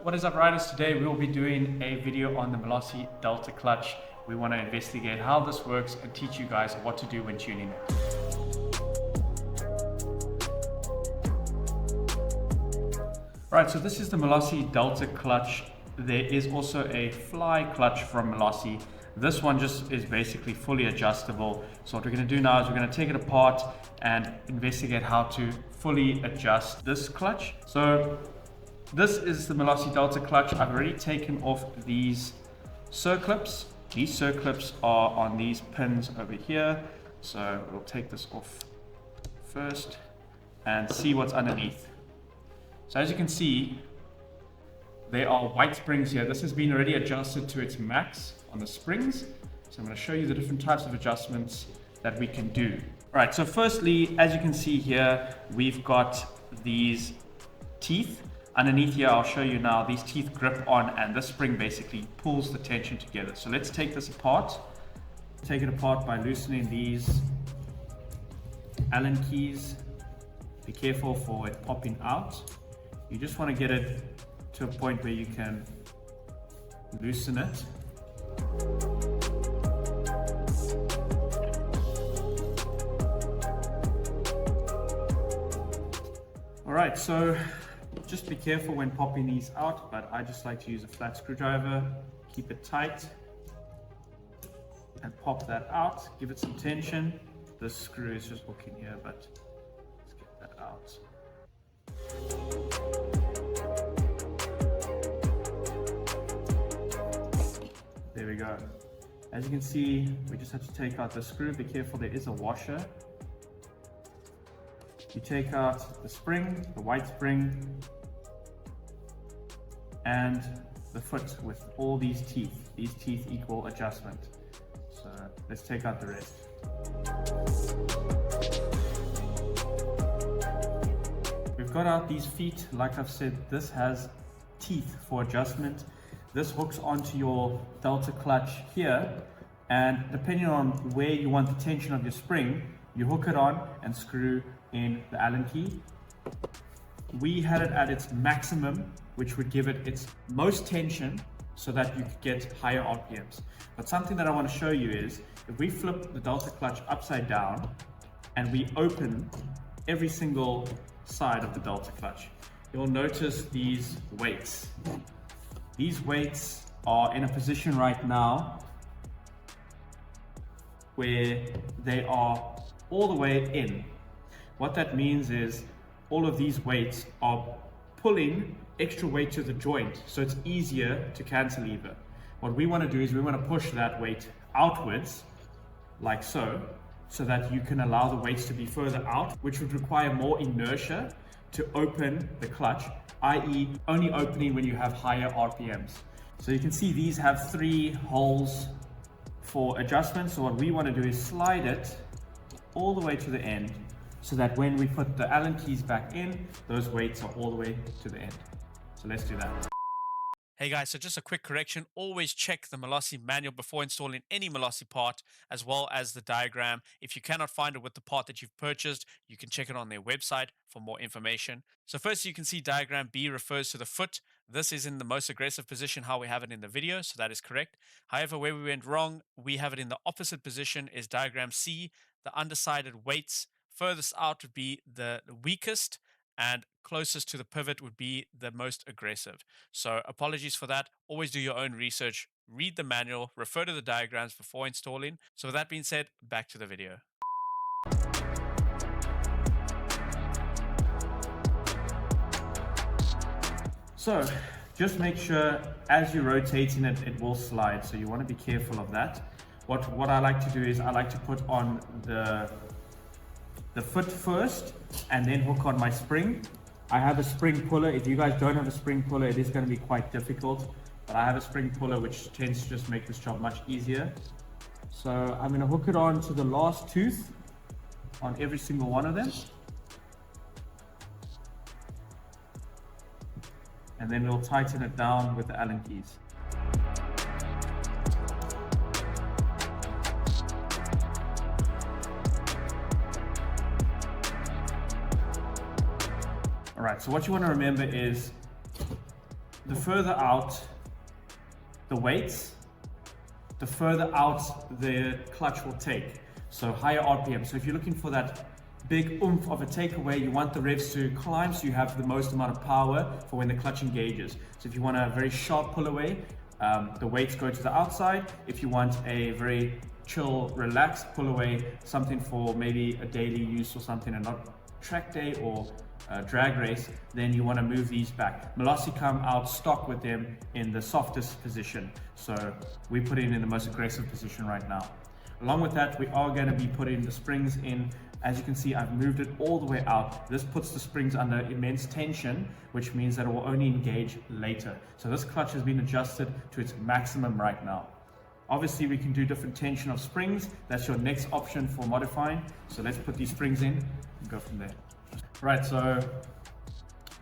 What is up, riders? Today we will be doing a video on the Malossi Delta Clutch. We want to investigate how this works and teach you guys what to do when tuning it. Right, so this is the Malossi Delta Clutch. There is also a fly clutch from Malossi. This one just is basically fully adjustable. So what we're going to do now is we're going to take it apart and investigate how to fully adjust this clutch. So this is the Malossi Delta Clutch. I've already taken off these circlips. These circlips are on these pins over here. So we'll take this off first and see what's underneath. So as you can see, there are white springs here. This has been already adjusted to its max on the springs. So I'm going to show you the different types of adjustments that we can do. All right, so firstly, as you can see here, we've got these teeth. Underneath here, I'll show you now, these teeth grip on and this spring basically pulls the tension together. So let's take this apart. Take it apart by loosening these Allen keys. Be careful for it popping out. You just want to get it to a point where you can loosen it. All right, so just be careful when popping these out, but I just like to use a flat screwdriver, keep it tight, and pop that out, give it some tension. This screw is just hooking here, but let's get that out. There we go. As you can see, we just have to take out the screw. Be careful, there is a washer. You take out the spring, the white spring, and the foot with all these teeth. These teeth equal adjustment. So let's take out the rest. We've got out these feet. Like I've said, this has teeth for adjustment. This hooks onto your Delta clutch here, and depending on where you want the tension of your spring, you hook it on and screw in the Allen key. We had it at its maximum, which would give it its most tension so that you could get higher RPMs. But something that I want to show you is, if we flip the Delta clutch upside down and we open every single side of the Delta clutch, you'll notice these weights. These weights are in a position right now where they are all the way in. What that means is all of these weights are pulling extra weight to the joint, so it's easier to cantilever. What we want to do is we want to push that weight outwards, like so that you can allow the weights to be further out, which would require more inertia to open the clutch, i.e. only opening when you have higher RPMs. So you can see these have 3 holes for adjustment. So what we want to do is slide it all the way to the end, so that when we put the Allen keys back in, those weights are all the way to the end. So let's do that. Hey guys, so just a quick correction. Always check the Malossi manual before installing any Malossi part, as well as the diagram. If you cannot find it with the part that you've purchased, you can check it on their website for more information. So first, you can see diagram B refers to the foot. This is in the most aggressive position, how we have it in the video, so that is correct. However, where we went wrong, we have it in the opposite position, is diagram C. The undecided weights furthest out would be the weakest, and closest to the pivot would be the most aggressive. So apologies for that. Always do your own research, read the manual, refer to the diagrams before installing. So with that being said, back to the video. So just make sure as you're rotating it, it will slide. So you want to be careful of that. What I like to do is I like to put on the foot first and then hook on my spring. I have a spring puller. If you guys don't have a spring puller, it is going to be quite difficult, but I have a spring puller which tends to just make this job much easier. So I'm going to hook it on to the last tooth on every single one of them, and then we'll tighten it down with the Allen keys. All right, so what you want to remember is the further out the weights, the further out the clutch will take. So higher RPM. So if you're looking for that big oomph of a takeaway, you want the revs to climb so you have the most amount of power for when the clutch engages. So if you want a very sharp pull away, the weights go to the outside. If you want a very chill, relaxed pull away, something for maybe a daily use or something, and not track day or drag race, then you want to move these back. Malossi come out stock with them in the softest position, so we put it in the most aggressive position right now. Along with that, we are going to be putting the springs in. As you can see, I've moved it all the way out. This puts the springs under immense tension, which means that it will only engage later. So this clutch has been adjusted to its maximum right now. Obviously, we can do different tension of springs. That's your next option for modifying. So let's put these springs in and go from there. Right, so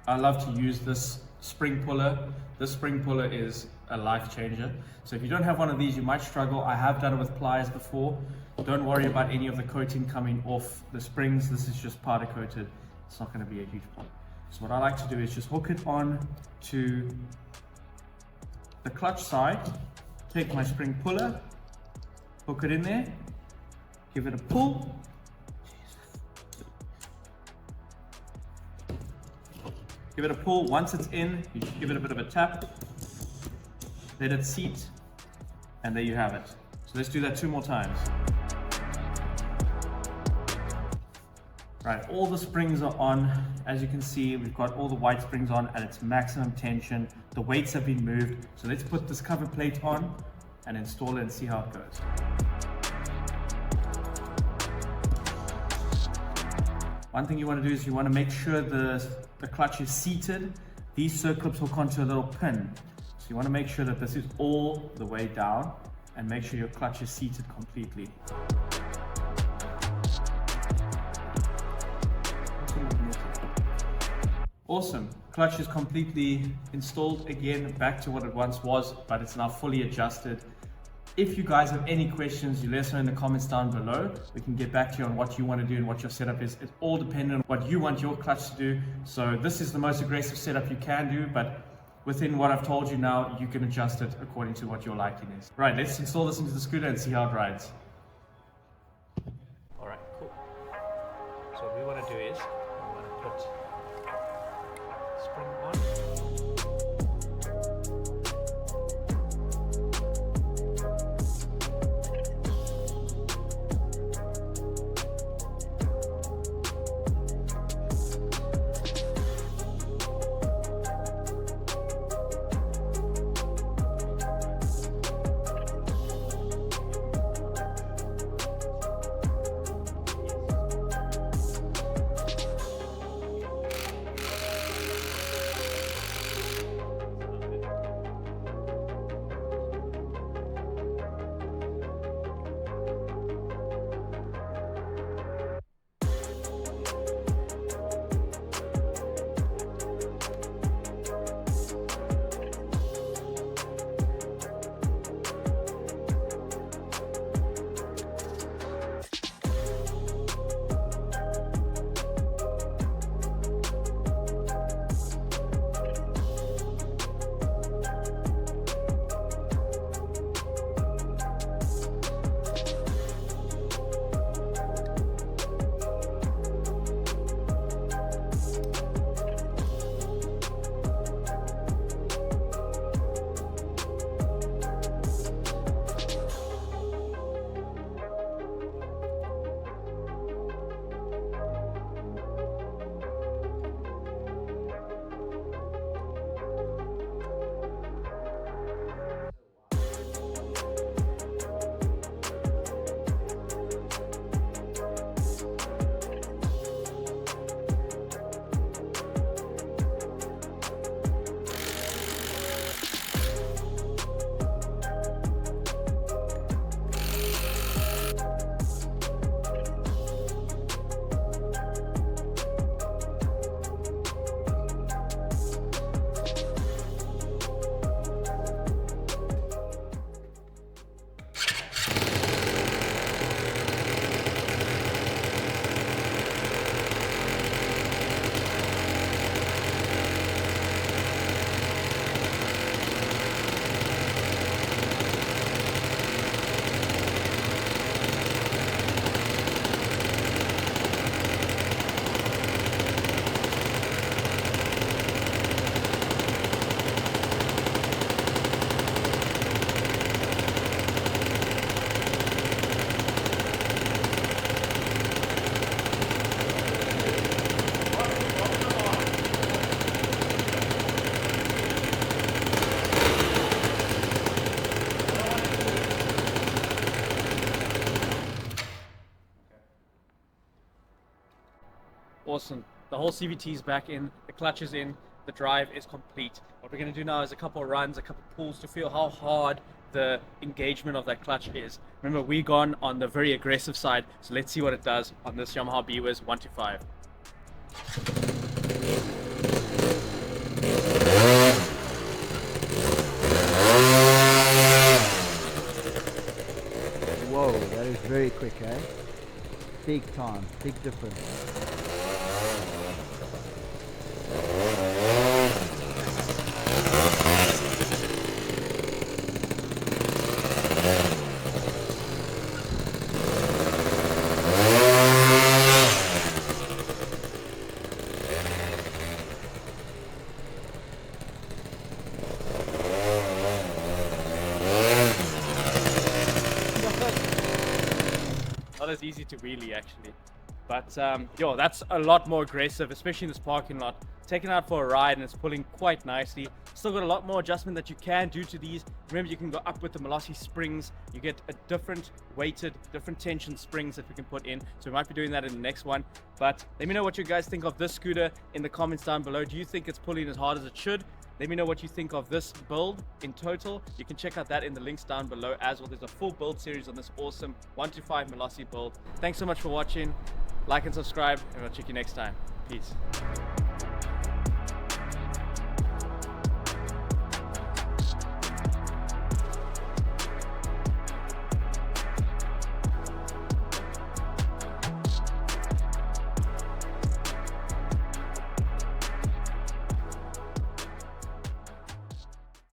I love to use this spring puller. This spring puller is a life changer. So if you don't have one of these, you might struggle. I have done it with pliers before. Don't worry about any of the coating coming off the springs. This is just powder coated. It's not going to be a huge problem. So what I like to do is just hook it on to the clutch side, take my spring puller, hook it in there, give it a pull. Give it a pull. Once it's in, you give it a bit of a tap, let it seat, and there you have it. So let's do that 2 more times. Right, all the springs are on. As you can see, we've got all the white springs on at its maximum tension. The weights have been moved. So let's put this cover plate on and install it and see how it goes. One thing you want to do is you want to make sure the clutch is seated. These circlips hook onto a little pin. So you want to make sure that this is all the way down and make sure your clutch is seated completely. Awesome. Clutch is completely installed again, back to what it once was, but it's now fully adjusted. If you guys have any questions, you let us know in the comments down below. We can get back to you on what you want to do and what your setup is. It's all dependent on what you want your clutch to do. So this is the most aggressive setup you can do, but within what I've told you now, you can adjust it according to what your liking is. Right, let's install this into the scooter and see how it rides. All right, cool. So what we want to do is, we want to put spring on. awesome. The whole CVT is back in, the clutch is in, the drive is complete. What we're going to do now is a couple of runs, a couple of pulls to feel how hard the engagement of that clutch is. Remember, we've gone on the very aggressive side, so let's see what it does on this Yamaha B-Wiz 125. Whoa, that is very quick, eh? Big time, big difference. Not as easy to wheelie actually, but yo, that's a lot more aggressive, especially in this parking lot. Taken out for a ride and it's pulling quite nicely. Still got a lot more adjustment that you can do to these. Remember, you can go up with the Malossi springs. You get a different weighted, different tension springs that we can put in, so we might be doing that in the next one. But let me know what you guys think of this scooter in the comments down below. Do you think it's pulling as hard as it should? Let me know what you think of this build in total. You can check out that in the links down below as well. There's a full build series on this awesome 125 Malossi build. Thanks so much for watching. Like and subscribe, and we'll check you next time. Peace.